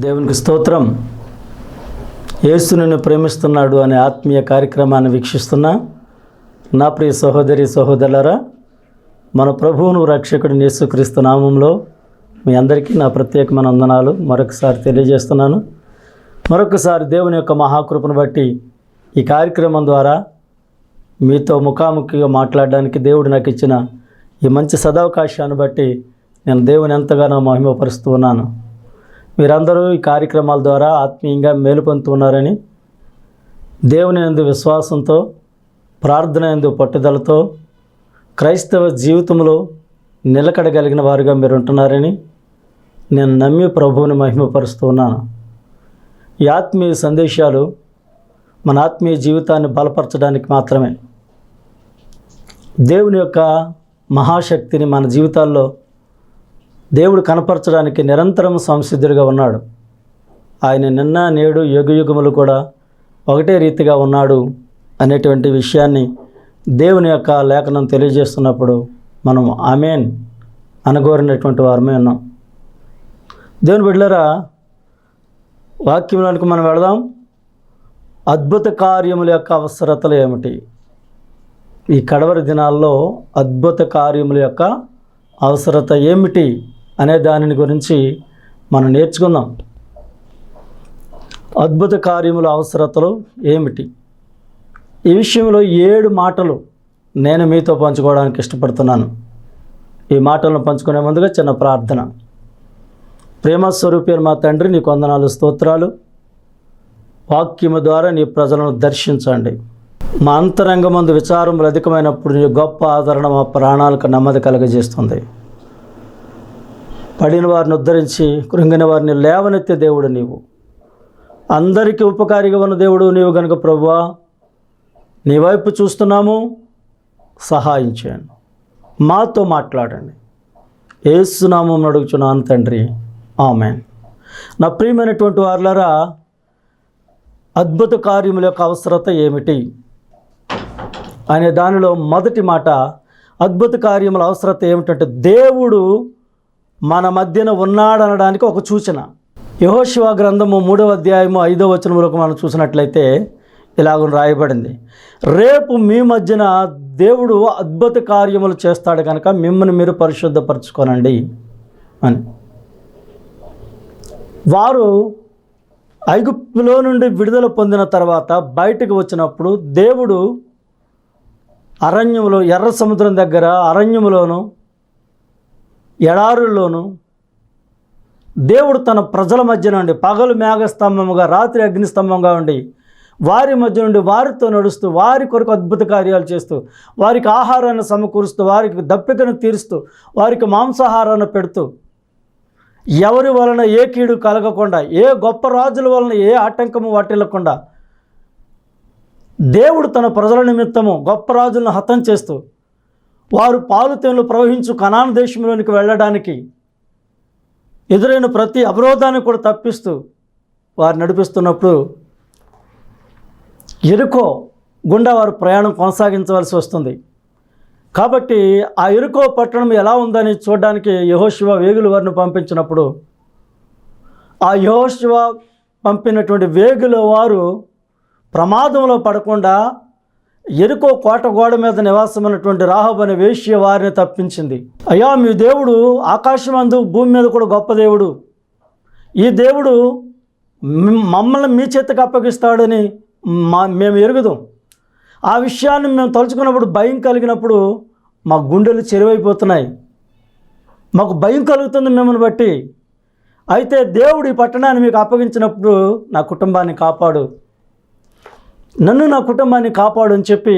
దేవునికి స్తోత్రం. యేసు నిన్ను ప్రేమిస్తున్నాడు అనే ఆత్మీయ కార్యక్రమాన్ని వీక్షిస్తున్న నా ప్రియ సహోదరి సహోదరులారా, మన ప్రభువును రక్షకుడు యేసుక్రీస్తు నామంలో మీ అందరికీ నా ప్రత్యేకమైన వందనాలు మరొకసారి తెలియజేస్తున్నాను. మరొకసారి దేవుని యొక్క మహాకృపను బట్టి ఈ కార్యక్రమం ద్వారా మీతో ముఖాముఖిగా మాట్లాడడానికి దేవుడు నాకు ఇచ్చిన ఈ మంచి సదవకాశాన్ని బట్టి నేను దేవుని ఎంతగానో మహిమపరుస్తూ ఉన్నాను. మీరందరూ ఈ కార్యక్రమాల ద్వారా ఆత్మీయంగా మేలు పొందుతున్నారని, దేవుని యందు విశ్వాసంతో, ప్రార్థన యందు పట్టుదలతో క్రైస్తవ జీవితంలో నిలకడగలిగిన వారుగా మీరు ఉంటున్నారని నేను నమ్మి ప్రభువుని మహిమపరుస్తూ ఉన్నాను. ఈ ఆత్మీయ సందేశాలు మన ఆత్మీయ జీవితాన్ని బలపరచడానికి మాత్రమే. దేవుని యొక్క మహాశక్తిని మన జీవితాల్లో దేవుడు కనపరచడానికి నిరంతరం సంసిద్ధుడిగా ఉన్నాడు. ఆయన నిన్న నేడు యుగయుగములు కూడా ఒకటే రీతిగా ఉన్నాడు అనేటువంటి విషయాన్ని దేవుని యొక్క లేఖనం తెలియజేస్తున్నప్పుడు మనం ఆమేన్ అనగోరినటువంటి వారమే ఉన్నాం. దేవుని బిడ్డలారా, వాక్యంలోనికి మనం వెళదాం. అద్భుత కార్యముల యొక్క అవసరతలు ఏమిటి? ఈ కడవరి దినాల్లో అద్భుత కార్యముల యొక్క అవసరత ఏమిటి అనే దానిని గురించి మనం నేర్చుకుందాం. అద్భుత కార్యముల అవసరతలు ఏమిటి? ఈ విషయంలో 7 మాటలు నేను మీతో పంచుకోవడానికి ఇష్టపడుతున్నాను. ఈ మాటలను పంచుకునే ముందుగా చిన్న ప్రార్థన. ప్రేమ స్వరూపి మా తండ్రి, నీకు వందనాలు, స్తోత్రాలు. వాక్యము ద్వారా నీ ప్రజలను దర్శించండి. మా అంతరంగమందు విచారములు అధికమైనప్పుడు నీ గొప్ప ఆదరణ మా ప్రాణాలకు నెమ్మది కలగజేస్తుంది. పడిన వారిని ఉద్ధరించి కృంగిన వారిని లేవనెత్తే దేవుడు నీవు. అందరికీ ఉపకారిగా ఉన్న దేవుడు నీవు కనుక ప్రభువా, నీ వైపు చూస్తున్నాము, సహాయం చేయండి, మాతో మాట్లాడండి. యేసు నామమున అడుగుచున్నాను తండ్రి, ఆమేన్. నా ప్రియమైనటువంటి వారులారా, అద్భుత కార్యముల యొక్క అవసరత ఏమిటి అనే దానిలో మొదటి మాట, అద్భుత కార్యముల అవసరత ఏమిటంటే దేవుడు మన మధ్యన ఉన్నాడనడానికి ఒక సూచన. యెహోషువ గ్రంథము 3వ అధ్యాయము 5వ వచనములకు మనం చూసినట్లయితే ఇలాగ రాయబడింది, రేపు మీ మధ్యన దేవుడు అద్భుత కార్యములు చేస్తాడు కనుక మిమ్మల్ని మీరు పరిశుద్ధపరచుకోనండి అని. వారు ఐగుప్తులో నుండి విడుదల పొందిన తర్వాత బయటకు వచ్చినప్పుడు దేవుడు అరణ్యములో, ఎర్ర సముద్రం దగ్గర అరణ్యములోను ఎడారుల్లోనూ దేవుడు తన ప్రజల మధ్య నుండి పగలు మేఘస్తంభముగా, రాత్రి అగ్నిస్తంభంగా ఉండి వారి మధ్య నుండి వారితో నడుస్తూ, వారి కొరకు అద్భుత కార్యాలు చేస్తూ, వారికి ఆహారాన్ని సమకూరుస్తూ, వారికి దప్పికను తీరుస్తూ, వారికి మాంసాహారాన్ని పెడుతూ, ఎవరి వలన ఏ కీడు కలగకుండా, ఏ గొప్ప రాజుల వలన ఏ ఆటంకము వాటిల్లకుండా దేవుడు తన ప్రజల నిమిత్తము గొప్ప రాజులను హతం చేస్తూ, వారు పాలు తేనెలు ప్రవహించు కనాను దేశంలోనికి వెళ్ళడానికి ఎదురైన ప్రతి అవరోధాన్ని కూడా తప్పిస్తూ వారు నడిపిస్తున్నప్పుడు యెరికో గుండా వారు ప్రయాణం కొనసాగించవలసి వస్తుంది. కాబట్టి ఆ యెరికో పట్టణం ఎలా ఉందని చూడడానికి యెహోషువ వేగుల వారిని పంపించినప్పుడు ఆ యెహోషువ పంపినటువంటి వేగుల వారు ప్రమాదంలో పడకుండా యెరికో కోట గోడ మీద నివాసమైనటువంటి రాహాబు అనే వేశ్య వారిని తప్పించింది. అయ్యా, మీ దేవుడు ఆకాశమందు భూమి మీద కూడా గొప్ప దేవుడు, ఈ దేవుడు మమ్మల్ని మీ చేతికి అప్పగిస్తాడని మేము ఎరుగుదాం. ఆ విషయాన్ని మేము తలుచుకున్నప్పుడు భయం కలిగినప్పుడు మా గుండెలు చెరువైపోతున్నాయి, మాకు భయం కలుగుతుంది మిమ్మల్ని బట్టి. అయితే దేవుడు ఈ పట్టణాన్ని మీకు అప్పగించినప్పుడు నా కుటుంబాన్ని కాపాడు, నన్ను నా కుటుంబాన్ని కాపాడు అని చెప్పి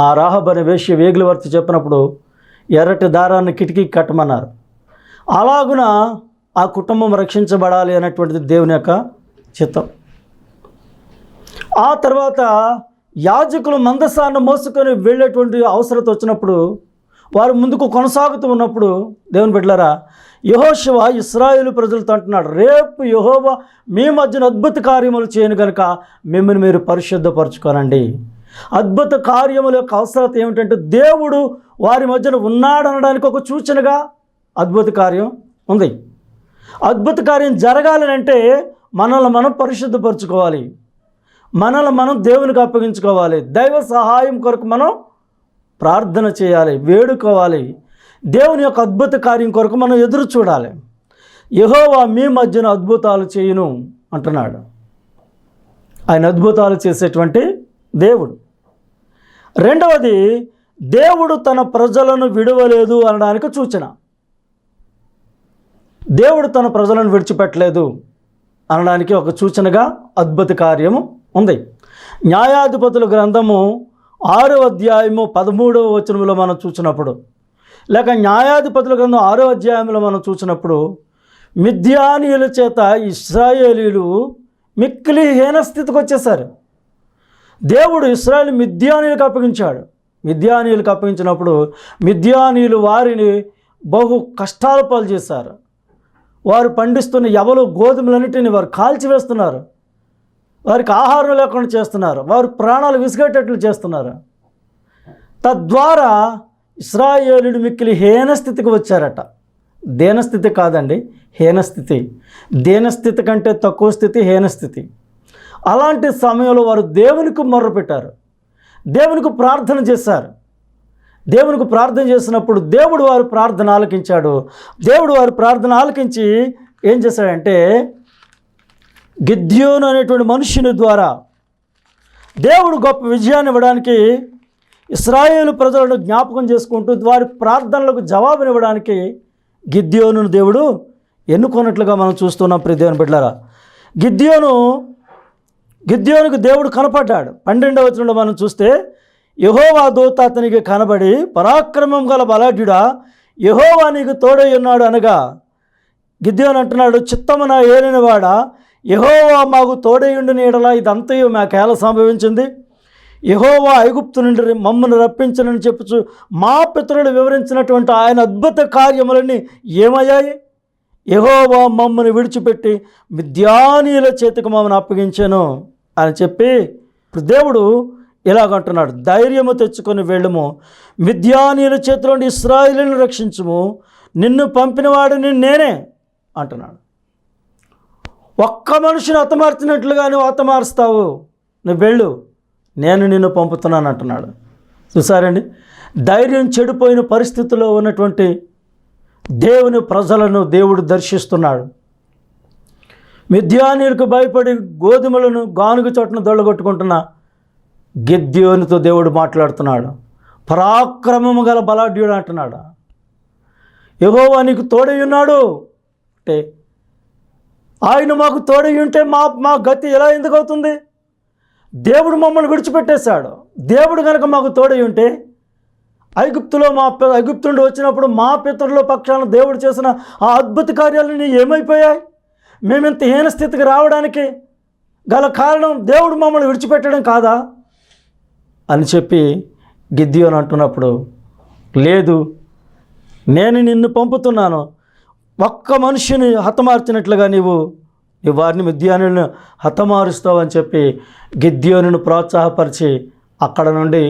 ఆ రాహాబు అనే వేశ్య వేగుల వారితో చెప్పినప్పుడు ఎర్రటి దారాన్ని కిటికీకి కట్టమన్నారు. అలాగున ఆ కుటుంబం రక్షించబడాలి అనేటువంటిది దేవుని యొక్క చిత్తం. ఆ తర్వాత యాజకులు మందసాన్ని మోసుకొని వెళ్ళేటువంటి అవసరత వచ్చినప్పుడు, వారు ముందుకు కొనసాగుతూ ఉన్నప్పుడు దేవుని బిడ్డలారా, యెహోషువ ఇశ్రాయేలు ప్రజలతో అంటున్నాడు, రేపు యెహోవా మీ మధ్యన అద్భుత కార్యములు చేయను కనుక మిమ్మల్ని మీరు పరిశుద్ధపరచుకోనండి. అద్భుత కార్యముల యొక్క అవసరత ఏమిటంటే దేవుడు వారి మధ్యన ఉన్నాడనడానికి ఒక సూచనగా అద్భుత కార్యం ఉంది. అద్భుత కార్యం జరగాలని అంటే మనల్ని మనం పరిశుద్ధపరచుకోవాలి, మనల్ని మనం దేవునికి అప్పగించుకోవాలి, దైవ సహాయం కొరకు మనం ప్రార్థన చేయాలి, వేడుకోవాలి, దేవుని యొక్క అద్భుత కార్యం కొరకు మనం ఎదురు చూడాలి. యెహోవా మీ మధ్యన అద్భుతాలు చేయును అంటున్నాడు. ఆయన అద్భుతాలు చేసేటువంటి దేవుడు. రెండవది, దేవుడు తన ప్రజలను విడవలేదు అనడానికి సూచన. దేవుడు తన ప్రజలను విడిచిపెట్టలేదు అనడానికి ఒక సూచనగా అద్భుత కార్యము ఉంది. న్యాయాధిపతుల గ్రంథము 6వ అధ్యాయము 13వ వచనంలో మనం చూసినప్పుడు, లేక న్యాయాధిపతుల గ్రంథం 6వ అధ్యాయంలో మనం చూసినప్పుడు, మిద్యానీయుల చేత ఇశ్రాయేలీలు మిక్కిలి హీనస్థితికి వచ్చేసారు. దేవుడు ఇశ్రాయేలు మిద్యానీయులకు అప్పగించాడు. మిద్యానీయులకు అప్పగించినప్పుడు మిద్యానీయులు వారిని బహు కష్టాల పాలు చేశారు. వారు పండిస్తున్న యవలు గోధుమలన్నిటిని వారు కాల్చివేస్తున్నారు, వారికి ఆహారం లేకుండా చేస్తున్నారు, వారు ప్రాణాలు విసిగేటట్లు చేస్తున్నారు. తద్వారా ఇశ్రాయేలుడు మిక్కిలి హీనస్థితికి వచ్చారట. దీనస్థితి కాదండి, హీనస్థితి. దీనస్థితి కంటే తక్కువ స్థితి హీనస్థితి. అలాంటి సమయంలో వారు దేవునికి మొర్రపెట్టారు, దేవునికి ప్రార్థన చేశారు. దేవునికి ప్రార్థన చేసినప్పుడు దేవుడు వారి ప్రార్థన ఆలకించాడు. దేవుడు వారి ప్రార్థన ఆలకించి ఏం చేశాడంటే, గిద్యోను అనేటువంటి మనుషుని ద్వారా దేవుడు గొప్ప విజయాన్ని ఇవ్వడానికి, ఇశ్రాయేలు ప్రజలను జ్ఞాపకం చేసుకుంటూ వారి ప్రార్థనలకు జవాబునివ్వడానికి గిద్యోనును దేవుడు ఎన్నుకున్నట్లుగా మనం చూస్తున్నాం. ప్రియ దేవుని బిడ్డలారా, గిద్యోనుకు దేవుడు కనపడ్డాడు. 12వ వచనంలో మనం చూస్తే, యెహోవా దూత అతనికి కనబడి, పరాక్రమం గల బలాఢ్యుడా, యెహోవా నీకు తోడై ఉన్నాడు అనగా, గిద్యోను అంటున్నాడు, చిత్తమున ఏలినవాడా, యెహోవా మాకు తోడై ఉండిన యెడల ఇదంతయు మాకేలా సంభవించింది? యెహోవా ఐగుప్తు నుండి మమ్మల్ని రప్పించనని చెప్పుచు మా పితరులు వివరించినటువంటి ఆయన అద్భుత కార్యములన్నీ ఏమయ్యాయి? యెహోవా మమ్మల్ని విడిచిపెట్టి మిద్యానీయుల చేతికి మమ్మల్ని అప్పగించాను అని చెప్పి దేవుడు ఇలాగంటున్నాడు, ధైర్యము తెచ్చుకొని వెళ్ళుము, మిద్యానీయుల చేతిలో నుండి ఇశ్రాయేలును రక్షించుము, నిన్ను పంపినవాడిని నేనే అంటున్నాడు. ఒక్క మనిషిని హతమార్చినట్లుగా నువ్వు హతమారుస్తావు, నువ్వు వెళ్ళు, నేను నిన్ను పంపుతున్నాను అంటున్నాడు. చూసారండి, ధైర్యం చెడిపోయిన పరిస్థితుల్లో ఉన్నటువంటి దేవుని ప్రజలను దేవుడు దర్శిస్తున్నాడు. మిద్యానీయులకు భయపడి గోధుమలను గానుగ చోటును దొల్లగొట్టుకుంటున్న గిద్యోనుతో దేవుడు మాట్లాడుతున్నాడు. పరాక్రమము గల బలాఢ్యుడు అంటున్నాడు. యెహోవా నీకు తోడై ఉన్నాడు అంటే, ఆయన మాకు తోడై ఉంటే మా గతి ఎలా ఎందుకు అవుతుంది? దేవుడు మమ్మల్ని విడిచిపెట్టేశాడు. దేవుడు కనుక మాకు తోడై ఉంటే, ఐగుప్తులో ఐగుప్తు నుండి వచ్చినప్పుడు మా పితరుల పక్షాన దేవుడు చేసిన ఆ అద్భుత కార్యాలన్నీ ఏమైపోయాయి? మేమింత హీన స్థితికి రావడానికి గల కారణం దేవుడు మమ్మల్ని విడిచిపెట్టడం కాదా అని చెప్పి గిద్యోను అంటున్నప్పుడు, లేదు, నేను నిన్ను పంపుతున్నాను, ఒక్క మనిషిని హతమార్చినట్లుగా నీవు వారిని మిద్యానీయులను హతమారుస్తావు అని చెప్పి గిద్యోనును ప్రోత్సాహపరిచి అక్కడ నుండి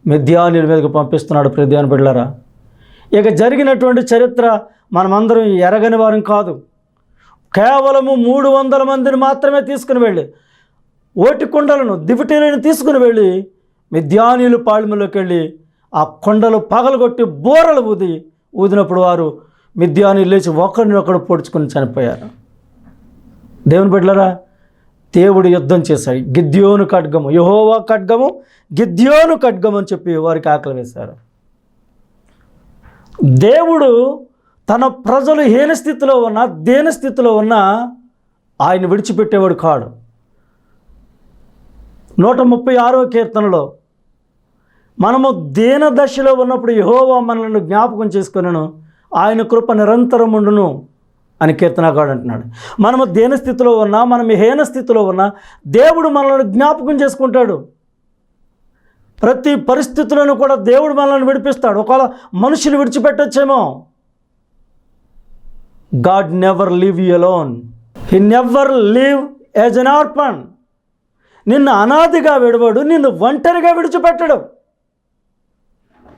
మిద్యానీయుల మీదకి పంపిస్తున్నాడు. ప్రియ దేవుని బిడ్డలారా, ఇక జరిగినటువంటి చరిత్ర మనమందరం ఎరగని వారం కాదు. కేవలము 300 మందిని మాత్రమే తీసుకుని వెళ్ళి, ఓటి కుండలను దివిటీలను తీసుకుని వెళ్ళి మిద్యానీయుల పాళెంలోకి వెళ్ళి ఆ కొండలు పగలగొట్టి బోరలు ఊదినప్పుడు వారు మిద్యానీయులు లేచి ఒకరినొకడు పొడుచుకొని చనిపోయారు. దేవుని బిడ్డలారా, దేవుడు యుద్ధం చేశాడు. గిద్యోను ఖడ్గము, యెహోవా ఖడ్గము, గిద్యోను ఖడ్గము అని చెప్పి వారికి ఆకలి వేశారు. దేవుడు తన ప్రజలు హీనస్థితిలో ఉన్నా, దీనస్థితిలో ఉన్నా ఆయన విడిచిపెట్టేవాడు కాడు. 136వ కీర్తనలో మనము దీన దశలో ఉన్నప్పుడు యెహోవా మనల్ని జ్ఞాపకం చేసుకొనెను, ఆయన కృప నిరంతరం ఉండును అని కీర్తనకారుడు అంటున్నాడు. మనము దీనస్థితిలో ఉన్నా, మనం హీన స్థితిలో ఉన్నా దేవుడు మనల్ని జ్ఞాపకం చేసుకుంటాడు. ప్రతి పరిస్థితులను కూడా దేవుడు మనల్ని విడిపిస్తాడు. ఒకవేళ మనుషులు విడిచిపెట్టొచ్చేమో, God never leave you alone. He never leave as an orphan. నిన్ను అనాథిగా విడవడు, నిన్ను ఒంటరిగా విడిచిపెట్టడు.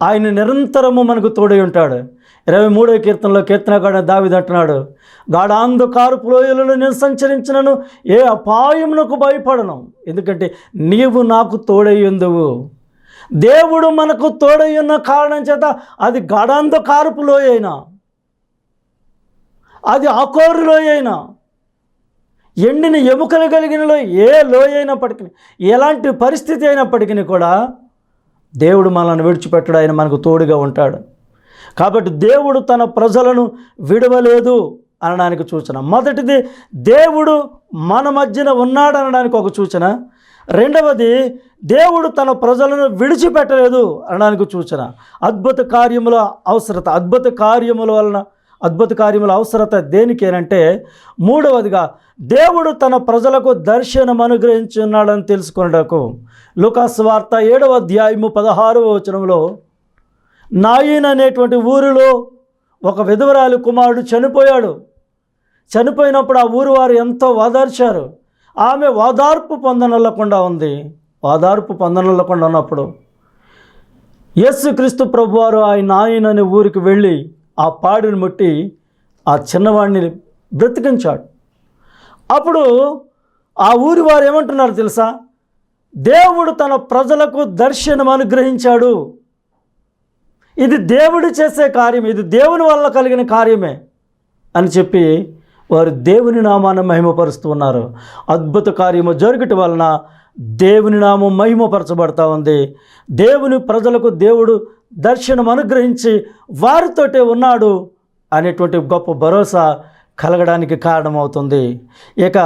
ఆయన నిరంతరము మనకు తోడై ఉంటాడు. 23వ కీర్తనలో కీర్తనకారుడు దావీదు అంటున్నాడు, గాఢాంధకారపు లోయలలో నేను సంచరించినను ఏ అపాయమునకు భయపడను, ఎందుకంటే నీవు నాకు తోడై ఉందువు. దేవుడు మనకు తోడై ఉన్న కారణం చేత అది గాఢాంధకారపు లోయ అయినా, అది ఆకోరు లోయ అయినా, ఎండిన ఎముకలు కలిగిన ఏ లోయ అయినప్పటికీ, ఎలాంటి పరిస్థితి అయినప్పటికీ కూడా దేవుడు మనల్ని విడిచిపెట్టడు. ఆయన మనకు తోడుగా ఉంటాడు. కాబట్టి దేవుడు తన ప్రజలను విడవలేదు అనడానికి సూచన. మొదటిది, దేవుడు మన మధ్యన ఉన్నాడు అనడానికి ఒక సూచన. రెండవది, దేవుడు తన ప్రజలను విడిచిపెట్టలేదు అనడానికి సూచన. అద్భుత కార్యముల అవసరత, అద్భుత కార్యముల అవసరత దేనికేనంటే, మూడవదిగా దేవుడు తన ప్రజలకు దర్శనం అనుగ్రహించున్నాడని తెలుసుకున్నకు. లూకాసు వార్త 7వ అధ్యాయము 16వ వచనంలో, నాయిన్ అనేటువంటి ఊరిలో ఒక విధవరాలి కుమారుడు చనిపోయినప్పుడు ఆ ఊరు వారు ఎంతో ఓదార్చారు. ఆమె ఓదార్పు పొందనల్లకుండా ఉన్నప్పుడు యేసుక్రీస్తు ప్రభువారు ఆ నాయిన్ అనే ఊరికి వెళ్ళి ఆ పాడిని ముట్టి ఆ చిన్నవాడిని బ్రతికించాడు. అప్పుడు ఆ ఊరి వారు ఏమంటున్నారు తెలుసా? దేవుడు తన ప్రజలకు దర్శనం అనుగ్రహించాడు, ఇది దేవుడు చేసే కార్యం, ఇది దేవుని వల్ల కలిగిన కార్యమే అని చెప్పి వారు దేవుని నామాన్ని మహిమపరుస్తూ ఉన్నారు. అద్భుత కార్యము జరుగుట వలన దేవుని నామం మహిమపరచబడతా ఉంది. దేవుని ప్రజలకు దేవుడు దర్శనం అనుగ్రహించి వారితోటే ఉన్నాడు అనేటువంటి గొప్ప భరోసా కలగడానికి కారణమవుతుంది. ఇక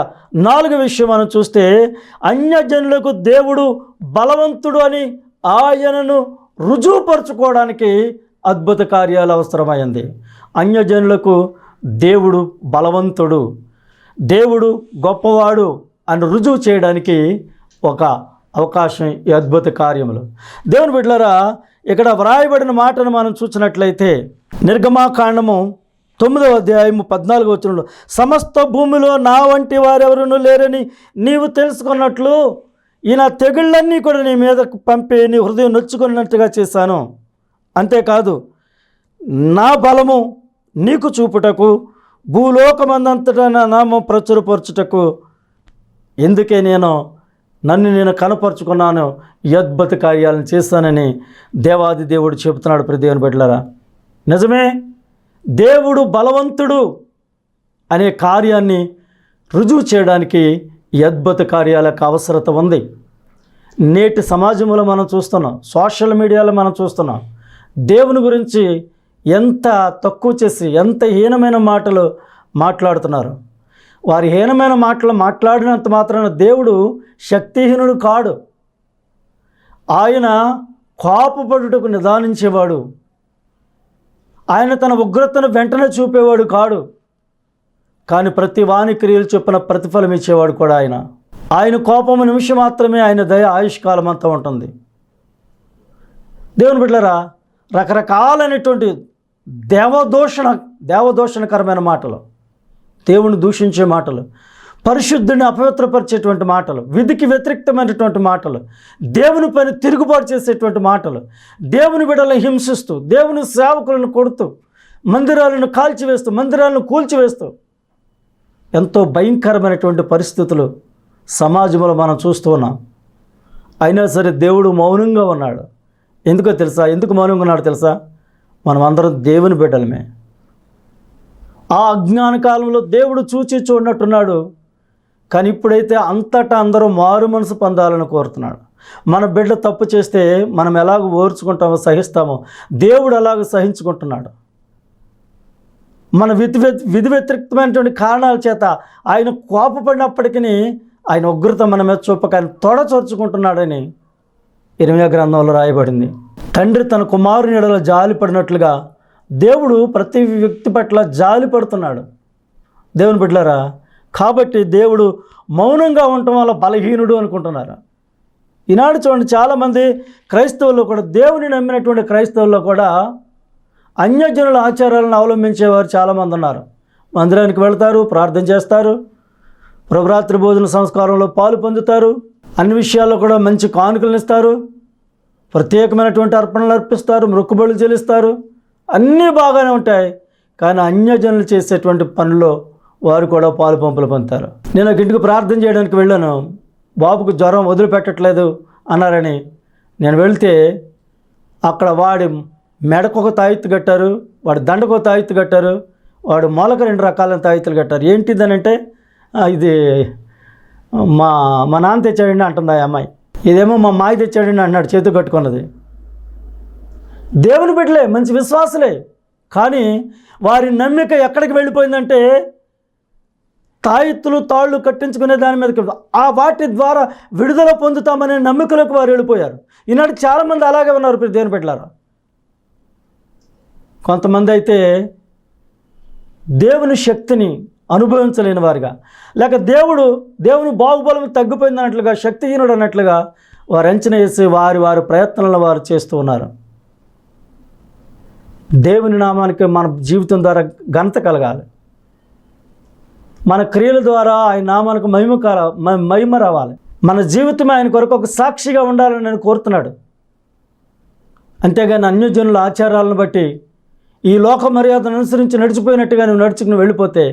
4వ విషయం మనం చూస్తే, అన్యజనులకు దేవుడు బలవంతుడు అని ఆయనను రుజువుపరచుకోవడానికి అద్భుత కార్యాలు అవసరమైంది. అన్యజనులకు దేవుడు బలవంతుడు, దేవుడు గొప్పవాడు అని రుజువు చేయడానికి ఒక అవకాశం ఈ అద్భుత కార్యములు. దేవుని బిడ్డలారా, ఇక్కడ వ్రాయబడిన మాటను మనం చూసినట్లయితే, నిర్గమాకాండము 9వ అధ్యాయము 14వ వచనంలో, సమస్త భూమిలో నా వంటి వారెవరునూ లేరని నీవు తెలుసుకున్నట్లు ఈ నా తెగుళ్ళన్నీ కూడా నీ మీదకు పంపి నీ హృదయం నొచ్చుకున్నట్టుగా చేశాను. అంతేకాదు, నా బలము నీకు చూపుటకు భూలోకమందంతటా నా నామం ప్రచురపరచుటకు ఎందుకే నన్ను నేను కనపరుచుకున్నాను, ఈ అద్భుత కార్యాలను చేస్తానని దేవాది దేవుడు చెబుతున్నాడు. ప్రతి దేవుని బిడ్డలారా, నిజమే, దేవుడు బలవంతుడు అనే కార్యాన్ని రుజువు చేయడానికి ఈ అద్భుత కార్యాలకు అవసరత ఉంది. నేటి సమాజంలో మనం చూస్తున్నాం, సోషల్ మీడియాలో మనం చూస్తున్నాం, దేవుని గురించి ఎంత తక్కువ చేసి ఎంత హీనమైన మాటలు మాట్లాడుతున్నారు. వారి హీనమైన మాటలు మాట్లాడినంత మాత్రాన దేవుడు శక్తిహీనుడు కాడు. ఆయన కోపపడుటకు నిదానించేవాడు, ఆయన తన ఉగ్రతను వెంటనే చూపేవాడు కాడు. కానీ ప్రతి వాని క్రియలు చొప్పున ప్రతిఫలం ఇచ్చేవాడు కూడా ఆయన కోపము నిమిషం మాత్రమే, ఆయన దయ ఆయుష్కాలం అంతా ఉంటుంది. దేవుని బిడ్డలారా, రకరకాలైనటువంటి దేవదూషణకరమైన మాటలు, దేవుని దూషించే మాటలు, పరిశుద్ధుని అపవిత్రపరిచేటువంటి మాటలు, విధికి వ్యతిరేక్తమైనటువంటి మాటలు, దేవుని పైన తిరుగుబాటు చేసేటువంటి మాటలు, దేవుని బిడ్డలను హింసిస్తూ, దేవుని సేవకులను కొడుతూ, మందిరాలను కాల్చివేస్తూ, మందిరాలను కూల్చివేస్తూ ఎంతో భయంకరమైనటువంటి పరిస్థితులు సమాజంలో మనం చూస్తూ ఉన్నాం. అయినా సరే దేవుడు మౌనంగా ఉన్నాడు. ఎందుకో తెలుసా? ఎందుకు మౌనంగా ఉన్నాడు తెలుసా? మనం అందరం దేవుని బిడ్డలమే. ఆ అజ్ఞాన కాలంలో దేవుడు చూచి చూడనట్టున్నాడు. కానీ ఇప్పుడైతే అంతటా అందరూ మారు మనసు పొందాలని కోరుతున్నాడు. మన బిడ్డ తప్పు చేస్తే మనం ఎలాగ ఓర్చుకుంటామో సహిస్తామో దేవుడు అలాగ సహించుకుంటున్నాడు. మన విధి వ్యతిరేక్తమైనటువంటి కారణాల చేత ఆయన కోపపడినప్పటికీ ఆయన ఉగ్రత మన మీద చూపక ఆయన తొడచొరుచుకుంటున్నాడని ఇర్మీయా గ్రంథంలో రాయబడింది. తండ్రి తన కుమారుని ఎడల జాలి పడినట్లుగా దేవుడు ప్రతి వ్యక్తి పట్ల జాలి పడుతున్నాడు. దేవుని బిడ్డలారా, కాబట్టి దేవుడు మౌనంగా ఉండటం వల్ల బలహీనుడు అనుకుంటున్నారు. ఈనాడు చూడండి, చాలామంది క్రైస్తవుల్లో కూడా, దేవుని నమ్మినటువంటి క్రైస్తవుల్లో కూడా అన్యజనుల ఆచారాలను అవలంబించేవారు చాలామంది ఉన్నారు. మందిరానికి వెళ్తారు, ప్రార్థన చేస్తారు, ప్రభురాత్రి భోజన సంస్కారంలో పాలు పొందుతారు, అన్ని విషయాల్లో కూడా మంచి కానుకలను ఇస్తారు, ప్రత్యేకమైనటువంటి అర్పణలు అర్పిస్తారు, మొక్కుబడులు చెల్లిస్తారు, అన్నీ బాగానే ఉంటాయి. కానీ అన్యజనులు చేసేటువంటి పనుల్లో వారు కూడా పాలు పంపులు పొందుతారు. నేను ఒక ఇంటికి ప్రార్థన చేయడానికి వెళ్ళాను. బాబుకు జ్వరం వదిలిపెట్టట్లేదు అన్నారని నేను వెళ్తే అక్కడ వాడి మెడకు ఒక తాయెత్తు కట్టారు, వాడి దండకు ఒక తాయెత్తు కట్టారు, వాడు మొలకు 2 రకాలైన తాయెత్తులు కట్టారు. ఏంటిదనంటే ఇది మా నాన్న తెచ్చాడండి అంటుంది ఆ అమ్మాయి. ఇదేమో మా మాయ తెచ్చాడండి అన్నాడు చేతు కట్టుకున్నది. దేవుని బిడ్డలే, మంచి విశ్వాసులే, కానీ వారి నమ్మిక ఎక్కడికి వెళ్ళిపోయిందంటే తాయెత్తులు తాళ్ళు కట్టించుకునే దాని మీదకి, ఆ వాటి ద్వారా విడుదల పొందుతామనే నమ్మికలకు వారు వెళ్ళిపోయారు. ఈనాడు చాలామంది అలాగే ఉన్నారు. ఇప్పుడు దేవుని బిడ్డలారా, కొంతమంది అయితే దేవుని శక్తిని అనుభవించలేని వారుగా, లేక దేవుని బాహుబలం తగ్గిపోయింది అన్నట్లుగా, శక్తిహీనుడు అన్నట్లుగా వారు అంచనా వేసి వారి ప్రయత్నాలను వారు చేస్తూ ఉన్నారు. దేవుని నామానికి మన జీవితం ద్వారా ఘనత కలగాలి, మన క్రియల ద్వారా ఆయన నామానికి మహిమ రావాలి, మన జీవితం ఆయన కొరకు ఒక సాక్షిగా ఉండాలని నేను కోరుతున్నాడు. అంతేగాని అన్యజనుల ఆచారాలను బట్టి ఈ లోక మర్యాదను అనుసరించి నడిచిపోయినట్టుగా నువ్వు నడుచుకుని వెళ్ళిపోతే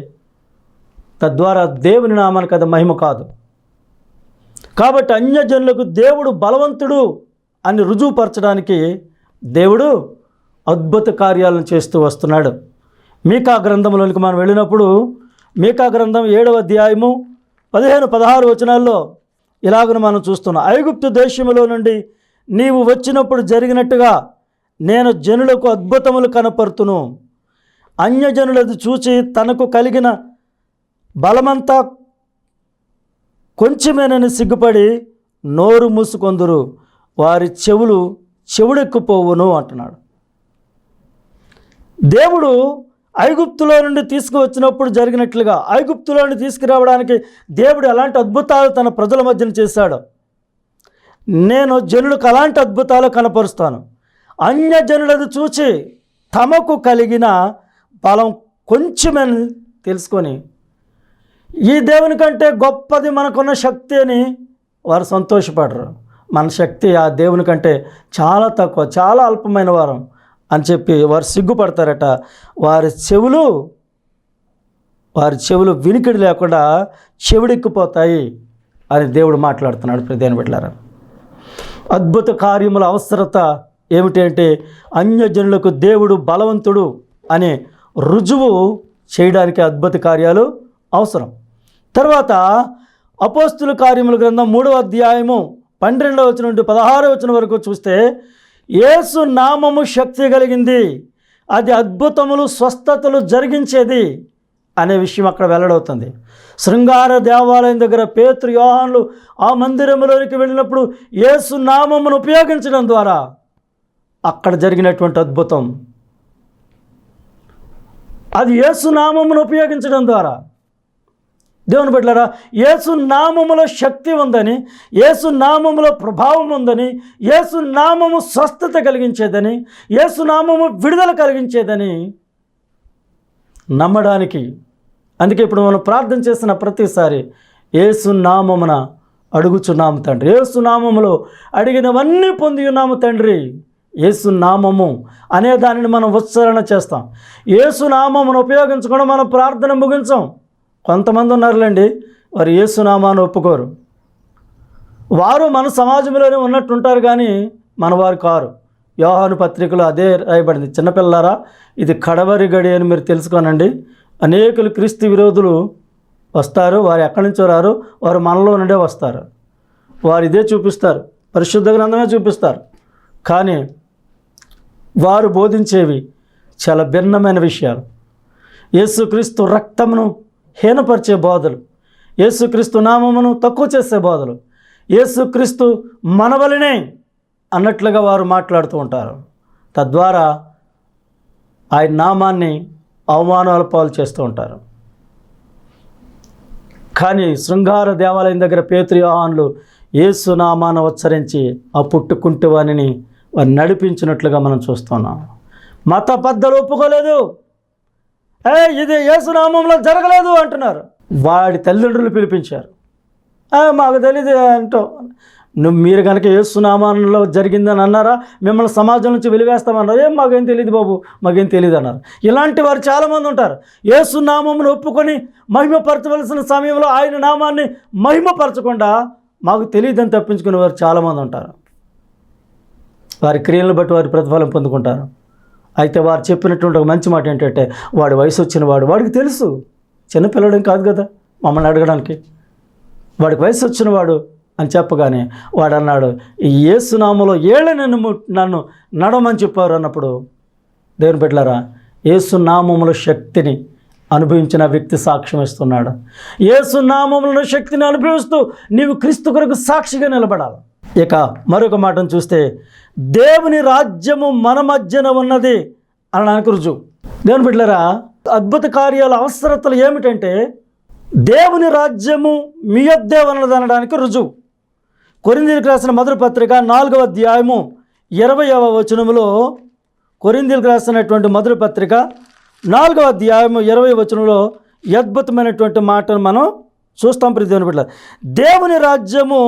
తద్వారా దేవుని నామానికి అది మహిమ కాదు. కాబట్టి అన్యజనులకు దేవుడు బలవంతుడు అని రుజువుపరచడానికి దేవుడు అద్భుత కార్యాలను చేస్తూ వస్తున్నాడు. మీకా గ్రంథంలోనికి మనం వెళ్ళినప్పుడు మీకా గ్రంథం 7వ అధ్యాయము 15-16 వచనాల్లో ఇలాగను మనం చూస్తున్నాం. ఐగుప్తు దేశములో నుండి నీవు వచ్చినప్పుడు జరిగినట్టుగా నేను జనులకు అద్భుతములు కనపరుతును. అన్యజనులది చూచి తనకు కలిగిన బలమంతా కొంచెమేనని సిగ్గుపడి నోరు మూసుకొందురు, వారి చెవుడెక్కిపోవును అంటున్నాడు. దేవుడు ఐగుప్తులో నుండి తీసుకువచ్చినప్పుడు జరిగినట్లుగా ఐగుప్తులో నుండి తీసుకురావడానికి దేవుడు ఎలాంటి అద్భుతాలు తన ప్రజల మధ్యన చేశాడో నేను జనులకు అలాంటి అద్భుతాలు కనపరుస్తాను. అన్యజనులది చూచి తమకు కలిగిన బలం కొంచెమని తెలుసుకొని ఈ దేవుని కంటే గొప్పది మనకున్న శక్తి అని వారు సంతోషపడరు. మన శక్తి ఆ దేవుని కంటే చాలా తక్కువ, చాలా అల్పమైన వారం అని చెప్పి వారు సిగ్గుపడతారట. వారి చెవులు వినికిడి లేకుండా చెవిడెక్కిపోతాయి అని దేవుడు మాట్లాడుతున్నాడు. దేవుని బిడ్డలారా, అద్భుత కార్యముల అవసరత ఏమిటంటే అన్యజనులకు దేవుడు బలవంతుడు అనే రుజువు చేయడానికి అద్భుత కార్యాలు అవసరం. తర్వాత అపోస్తుల కార్యముల గ్రంథం 3వ అధ్యాయము 12వ వచనం నుండి 16వ వచనం వరకు చూస్తే యేసు నామము శక్తి కలిగింది, అది అద్భుతములు స్వస్థతలు జరిగించేది అనే విషయం అక్కడ వెల్లడవుతుంది. శృంగార దేవాలయం దగ్గర పేతురు యోహానులు ఆ మందిరంలోనికి వెళ్ళినప్పుడు యేసు నామమును ఉపయోగించడం ద్వారా అక్కడ జరిగినటువంటి అద్భుతం, అది యేసు నామమును ఉపయోగించడం ద్వారా. దేవుని బిడ్డలారా, యేసు నామములో శక్తి ఉందని, యేసు నామములో ప్రభావం ఉందని, యేసు నామము స్వస్థత కలిగించేదని, యేసు నామము విడుదల కలిగించేదని నమ్మడానికి, అందుకే ఇప్పుడు మనం ప్రార్థన చేసిన ప్రతిసారి యేసు నామమున అడుగుచున్నాము తండ్రి, యేసు నామములో అడిగినవన్నీ పొంది ఉన్నాము తండ్రి. యేసు నామము అనే దానిని మనం ఉచ్చారణ చేస్తాం. యేసు నామమును ఉపయోగించకుండా మనం ప్రార్థన ముగించాం. కొంతమంది ఉన్నారులేండి, వారు యేసు నామాన్ని ఒప్పుకోరు. వారు మన సమాజంలోనే ఉన్నట్టుంటారు కానీ మన వారు కారు. యోహాను పత్రికలో అదే రాయబడింది. చిన్నపిల్లారా, ఇది కడవరి గడి అని మీరు తెలుసుకోనండి. అనేకులు క్రీస్తు విరోధులు వస్తారు, వారు ఎక్కడి నుంచో రారు, వారు మనలో నుండే వస్తారు. వారు ఇదే చూపిస్తారు, పరిశుద్ధ గ్రంథమే చూపిస్తారు. కానీ వారు బోధించేవి చాలా భిన్నమైన విషయాలు. యేసుక్రీస్తు రక్తమును హీనపరిచే బోధలు, యేసుక్రీస్తు నామమును తక్కువ చేసే బోధలు, యేసుక్రీస్తు మనవలనే అన్నట్లుగా వారు మాట్లాడుతూ ఉంటారు. తద్వారా ఆయన నామాన్ని అవమానాల పాలు చేస్తూ ఉంటారు. కానీ శృంగార దేవాలయం దగ్గర పేతురు యోహానులు యేసు నామాన్ని ఉచ్చరించి ఆ పుట్టుకుంటు వారిని వారు నడిపించినట్లుగా మనం చూస్తున్నాం. మత పెద్దలు ఒప్పుకోలేదు, ఇది యేసు నామంలో జరగలేదు అంటున్నారు. వాడి తల్లిదండ్రులు పిలిపించారు, మాకు తెలియదు అంటూ మీరు కనుక యేసు నామములో జరిగిందని అన్నారా, మిమ్మల్ని సమాజం నుంచి వెలివేస్తామన్నారు. మాకేం తెలియదు బాబు, మాకేం తెలియదు అన్నారు. ఇలాంటి వారు చాలామంది ఉంటారు. యేసు నామమును ఒప్పుకొని మహిమపరచవలసిన సమయంలో ఆయన నామాన్ని మహిమపరచకుండా మాకు తెలియదని తప్పించుకునే వారు చాలామంది ఉంటారు. వారి క్రియలను బట్టి వారి ప్రతిఫలం పొందుకుంటారు. అయితే వారు చెప్పినటువంటి ఒక మంచి మాట ఏంటంటే, వాడి వయసు వచ్చిన వాడికి తెలుసు, చిన్నపిల్లడం కాదు కదా మమ్మల్ని అడగడానికి, వాడికి వయసు వచ్చినవాడు అని చెప్పగానే వాడు అన్నాడు, ఈ యేసునామములో ఏళ్ళ నన్ను నడవమని చెప్పారు అన్నప్పుడు, దేవుని బిడ్డలారా, యేసునామములో శక్తిని అనుభవించిన వ్యక్తి సాక్ష్యం ఇస్తున్నాడు. యేసునామములో శక్తిని అనుభవిస్తూ నీవు క్రీస్తు కొరకు సాక్షిగా నిలబడాలి. ఇక మరొక మాటను చూస్తే, దేవుని రాజ్యము మన మధ్యన ఉన్నది అనడానికి రుజువు. దేవుని బిడ్డలారా, అద్భుత కార్యాల అవసరతలు ఏమిటంటే దేవుని రాజ్యము మీ యొద్దే ఉన్నది అనడానికి రుజువు. కొరింథీయులకు రాసిన మొదటి పత్రిక 4వ అధ్యాయము 20వ వచనములో, కొరింథీయులకు రాసినటువంటి మొదటి పత్రిక 4వ అధ్యాయము 20వ వచనంలో అద్భుతమైనటువంటి మాటను మనం చూస్తాం. ప్రియ దేవుని బిడ్డలారా, దేవుని రాజ్యము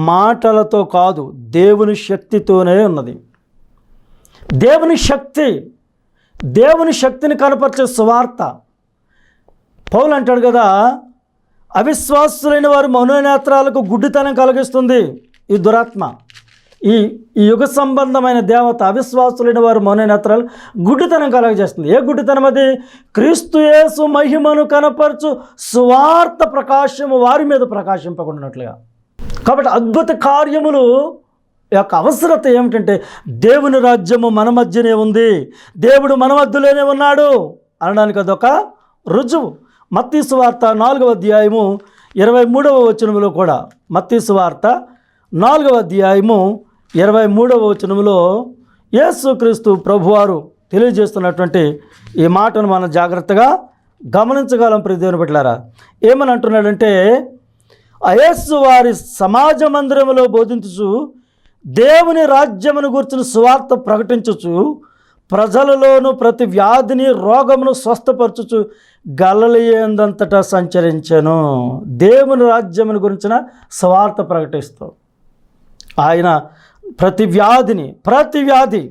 మాటలతో కాదు, దేవుని శక్తితోనే ఉన్నది. దేవుని శక్తిని కనపరిచే సువార్త. పౌలు అంటాడు కదా, అవిశ్వాసులైన వారు మనోనేత్రాలకు గుడ్డితనం కలిగిస్తుంది ఈ దురాత్మ. ఈ యుగ సంబంధమైన దేవత అవిశ్వాసులైన వారు మనోనేత్రాలు గుడ్డితనం కలగజేస్తుంది. ఏ గుడ్డితనం అది? క్రీస్తు యేసు మహిమను కనపరచు సువార్త ప్రకాశము వారి మీద ప్రకాశింపకున్నట్లుగా. కాబట్టి అద్భుత కార్యములు యొక్క అవసరత ఏమిటంటే, దేవుని రాజ్యము మన మధ్యనే ఉంది, దేవుడు మన మధ్యలోనే ఉన్నాడు అనడానికి అదొక రుజువు. మత్తయి సువార్త 4వ అధ్యాయము 23వ వచనములో కూడా, మత్తయి సువార్త 4వ అధ్యాయము 23వ వచనములో యేసుక్రీస్తు ప్రభువారు తెలియజేస్తున్నటువంటి ఈ మాటను మనం జాగ్రత్తగా గమనించగలం. ప్రియ దేవుని బిడ్డలారా, ఏమని అంటున్నాడంటే, ఆ యేసు వారి సమాజ మందిరములో బోధించుచు దేవుని రాజ్యమును గురించిన సువార్త ప్రకటించుచు ప్రజలలోను ప్రతి వ్యాధిని రోగమును స్వస్థపరచుచు గలిలయందంతటా సంచరించెను. దేవుని రాజ్యమును గురించిన సువార్త ప్రకటిస్తూ ఆయన ప్రతి వ్యాధి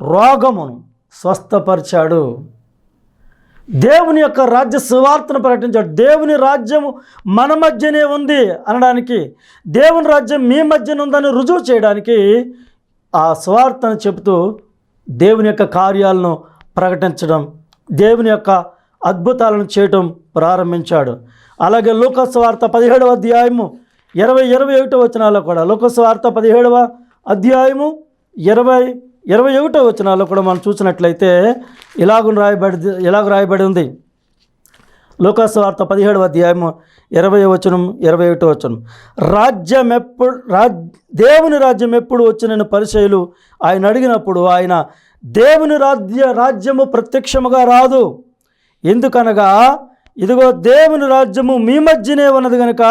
రోగమును స్వస్థపరిచాడు. దేవుని యొక్క రాజ్య సువార్తను ప్రకటించాడు. దేవుని రాజ్యము మన మధ్యనే ఉంది అనడానికి, దేవుని రాజ్యం మీ మధ్యన ఉందని రుజువు చేయడానికి ఆ సువార్తను చెబుతూ దేవుని యొక్క కార్యాలను ప్రకటించడం, దేవుని యొక్క అద్భుతాలను చేయటం ప్రారంభించాడు. అలాగే లూకా సువార్త 17వ అధ్యాయము 20-21 వచనాల్లో కూడా, లూకా సువార్త 17వ అధ్యాయము 20-21 వచనాల్లో కూడా మనం చూసినట్లయితే ఇలాగ రాయబడి ఉంది. లూకా సువార్త 17వ అధ్యాయము 20వ వచనం 21వ వచనం, దేవుని రాజ్యం ఎప్పుడు వచ్చినని పరిసయ్యులు ఆయన అడిగినప్పుడు ఆయన, దేవుని రాజ్యము ప్రత్యక్షముగా రాదు, ఎందుకనగా ఇదిగో దేవుని రాజ్యము మీ మధ్యనే ఉన్నది కనుక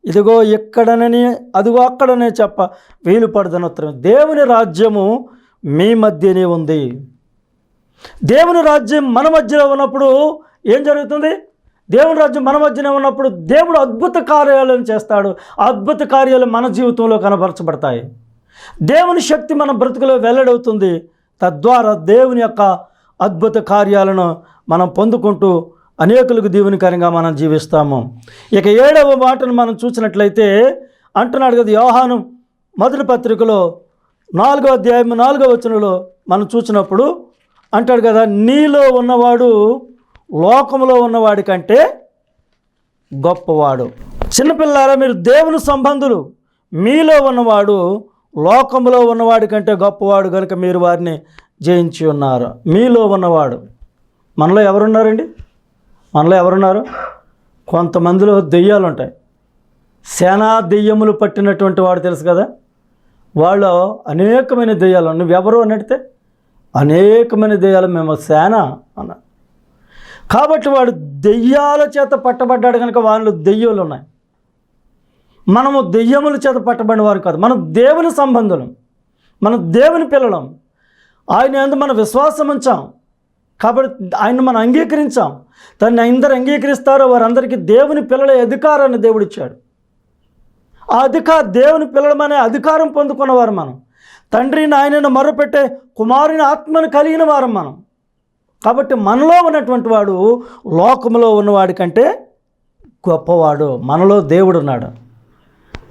ఇదిగో ఎక్కడనని అదిగో అక్కడనే చెప్ప వీలు పడదని ఉత్తరం. దేవుని రాజ్యము మీ మధ్యనే ఉంది. దేవుని రాజ్యం మన మధ్యలో ఉన్నప్పుడు ఏం జరుగుతుంది? దేవుని రాజ్యం మన మధ్యనే ఉన్నప్పుడు దేవుడు అద్భుత కార్యాలను చేస్తాడు. అద్భుత కార్యాలు మన జీవితంలో కనపరచబడతాయి. దేవుని శక్తి మన బ్రతుకులో వెల్లడవుతుంది. తద్వారా దేవుని యొక్క అద్భుత కార్యాలను మనం పొందుకుంటూ అనేకులకు దీవెనకరంగా మనం జీవిస్తాము. ఇక 7వ మాటను మనం చూసినట్లయితే అంటున్నాడు కదా, యోహాను మొదటి పత్రికలో 4వ అధ్యాయం 4వ వచనంలో మనం చూసినప్పుడు అంటాడు కదా, నీలో ఉన్నవాడు లోకంలో ఉన్నవాడి కంటే గొప్పవాడు. చిన్నపిల్లారా, మీరు దేవుని సంబంధులు, మీలో ఉన్నవాడు లోకంలో ఉన్నవాడి కంటే గొప్పవాడు కనుక మీరు వారిని జయించి ఉన్నారు. మీలో ఉన్నవాడు, మనలో ఎవరున్నారండి? మనలో ఎవరున్నారు? కొంతమందిలో దెయ్యాలు ఉంటాయి. సేనా దెయ్యములు పట్టినటువంటి వాడు తెలుసు కదా, వాళ్ళు అనేకమైన దెయ్యాలు. నువ్వెవరు అని అడిగితే అనేకమైన దెయ్యాలు, మేము సేన అన్న. కాబట్టి వాడు దెయ్యాల చేత పట్టబడ్డాడు కనుక వాళ్ళు దెయ్యాలు ఉన్నాయి. మనము దెయ్యముల చేత పట్టబడిన వారు కాదు. మనం దేవుని సంబంధులం, మనం దేవుని పిల్లలం. ఆయన యందు మన విశ్వాసం ఉంచాం కాబట్టి ఆయన మనం అంగీకరించాం. తను అందరూ అంగీకరిస్తారో వారందరికీ దేవుని పిల్లల అధికారాన్ని దేవుడిచ్చాడు. దేవుని పిల్లలమనే అధికారం పొందుకున్నవారు మనం. తండ్రి నాయనను మొరపెట్టే కుమారుని ఆత్మను కలిగిన వారు మనం. కాబట్టి మనలో ఉన్నటువంటి వాడు లోకంలో ఉన్నవాడి కంటే గొప్పవాడు. మనలో దేవుడు ఉన్నాడు,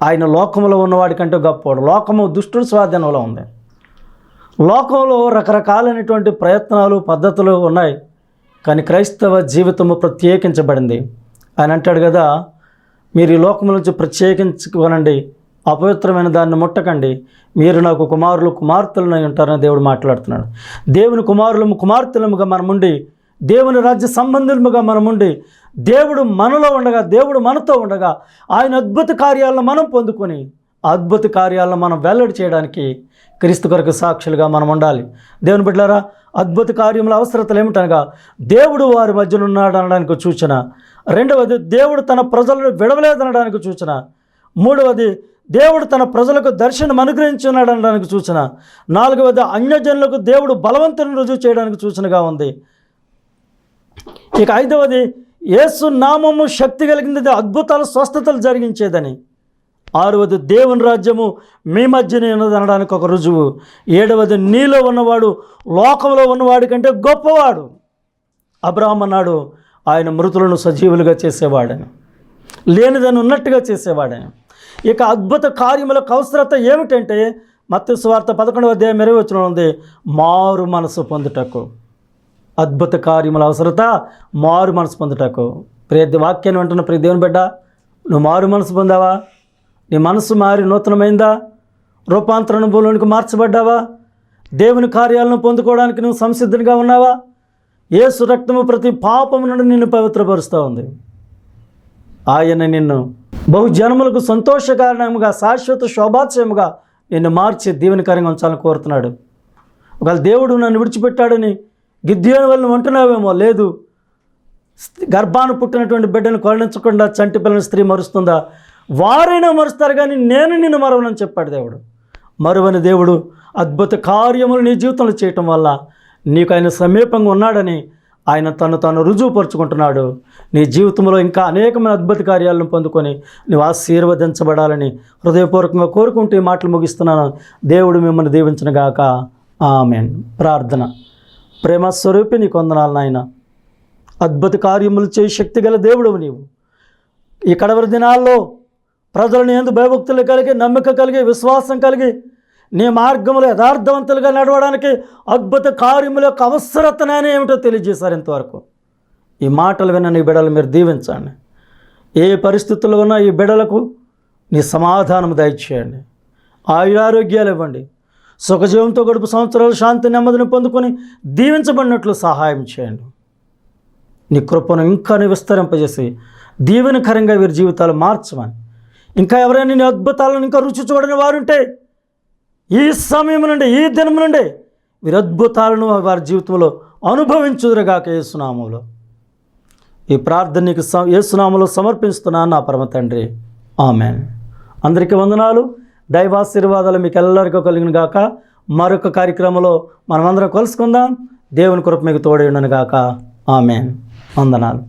ఆయన లోకంలో ఉన్నవాడి కంటే గొప్పవాడు. లోకము దుష్టుడి స్వాధీనంలో ఉంది. లోకంలో రకరకాలైనటువంటి ప్రయత్నాలు పద్ధతులు ఉన్నాయి, కానీ క్రైస్తవ జీవితము ప్రత్యేకించబడింది. ఆయన అంటాడు కదా, మీరు ఈ లోకం నుంచి ప్రత్యేకించుకోనండి, అపవిత్రమైన దాన్ని ముట్టకండి, మీరు నాకు కుమారులు కుమార్తెలను ఉంటారని దేవుడు మాట్లాడుతున్నాడు. దేవుని కుమారులము కుమార్తెలముగా మనముండి, దేవుని రాజ్య సంబంధులముగా మనముండి, దేవుడు మనలో ఉండగా, దేవుడు మనతో ఉండగా ఆయన అద్భుత కార్యాలను మనం పొందుకొని ఆ అద్భుత కార్యాలను మనం వెల్లడి చేయడానికి క్రీస్తు కొరకు సాక్షులుగా మనం ఉండాలి. దేవుని బిడ్డలారా, అద్భుత కార్యముల అవసరతలు ఏమిటనగా దేవుడు వారి మధ్యన ఉన్నాడు అనడానికి సూచన. రెండవది, దేవుడు తన ప్రజలను విడవలేదనడానికి సూచన. మూడవది, దేవుడు తన ప్రజలకు దర్శనం అనుగ్రహించున్నాడు అనడానికి సూచన. నాలుగవది, అన్యజనులకు దేవుడు బలవంతుని రుజువు చేయడానికి సూచనగా ఉంది. ఇక ఐదవది, యేసు నామము శక్తి కలిగింది, అద్భుతాలు స్వస్థతలు జరిగించేదని. ఆరవది, దేవుని రాజ్యము మీ మధ్యనే ఉన్నది అనడానికి ఒక రుజువు. ఏడవది, నీలో ఉన్నవాడు లోకంలో ఉన్నవాడి కంటే గొప్పవాడు. అబ్రహాము అన్నాడు, ఆయన మృతులను సజీవులుగా చేసేవాడని, లేనిదని ఉన్నట్టుగా చేసేవాడని. ఇక అద్భుత కార్యములకు అవసరత ఏమిటంటే మత్తయి సువార్త 11వ అధ్యాయం 20వ వచనం ఉంది, మారు మనసు పొందుటకు. అద్భుత కార్యముల అవసరత మారు మనసు పొందుటకు. వాక్యాన్ని వింటున్న ప్రియ దేవుని బిడ్డ, నువ్వు మారు మనసు పొందావా? నీ మనసు మారి నూతనమైందా? రూపాంతర అనుభవంలోనికి మార్చబడ్డావా? దేవుని కార్యాలను పొందుకోవడానికి నువ్వు సంసిద్ధంగా ఉన్నావా? యేసు రక్తము ప్రతి పాపము నుండి నిన్ను పవిత్రపరుస్తూ ఉంది. ఆయన నిన్ను బహుజనములకు సంతోషకారణముగా, శాశ్వత శోభాత్యముగా నిన్ను మార్చి దీవెనకరంగా ఉంచాలని కోరుతున్నాడు. ఒకవేళ దేవుడు నన్ను విడిచిపెట్టాడని గిద్యోను వల్ల అంటున్నావేమో, లేదు. గర్భాన్ని పుట్టినటువంటి బిడ్డను కరుణించకుండా చంటి పిల్లని స్త్రీ మరుస్తుందా? వారైనా మరుస్తారు, కానీ నేను నిన్ను మరవనని చెప్పాడు దేవుడు. మరువని దేవుడు అద్భుత కార్యములు నీ జీవితంలో చేయటం వల్ల నీకు ఆయన సమీపంగా ఉన్నాడని ఆయన తాను రుజువుపరుచుకుంటున్నాడు. నీ జీవితంలో ఇంకా అనేకమైన అద్భుత కార్యాలను పొందుకొని నువ్వు ఆశీర్వదించబడాలని హృదయపూర్వకంగా కోరుకుంటూ ఈ మాటలు ముగిస్తున్నాను. దేవుడు మిమ్మల్ని దీవించునుగాక. ఆమేన్. ప్రార్థన. ప్రేమ స్వరూపి నీకు వందనాలు నాయన. అద్భుత కార్యములు చేయి శక్తి గల దేవుడు నీవు. ఈ కడవరి దినాల్లో ప్రజలను ఎందు భయభక్తులు కలిగి, నమ్మిక కలిగి, విశ్వాసం కలిగి నీ మార్గములు యథార్థవంతులుగా నడవడానికి అద్భుత కార్యముల యొక్క అవసరతనే ఏమిటో తెలియజేశారు ఇంతవరకు. ఈ మాటలు విన్న నీ బిడ్డలు మీరు దీవించండి. ఏ పరిస్థితుల్లో ఉన్నా ఈ బిడ్డలకు నీ సమాధానం దయచేయండి. ఆయురారోగ్యాలు ఇవ్వండి. సుఖజీవంతో గడుపు సంవత్సరాలు శాంతి నెమ్మదిని పొందుకొని దీవించబడినట్లు సహాయం చేయండి. నీ కృపను ఇంకా విస్తరింపజేసి దీవెనకరంగా వీరి జీవితాలు మార్చమని, ఇంకా ఎవరైనా నీ అద్భుతాలను ఇంకా రుచి చూడని వారుంటే ఈ సమయం నుండి, ఈ దినం నుండి వీరి అద్భుతాలను వారి జీవితంలో అనుభవించుదురుగాక యేసునామములో. ఈ ప్రార్థన నీకు యేసునామములో సమర్పిస్తున్నాను నా పరమ తండ్రి. ఆమెన్. అందరికీ వందనాలు. దైవాశీర్వాదాలు మీకు ಎಲ್ಲರಿಗೂ కలిగిన గాక. మరొక కార్యక్రమంలో మనమందరం కలుసుకుందాం. దేవుని కృప మీకు తోడై ఉండను గాక. ఆమెన్. వందనాలు.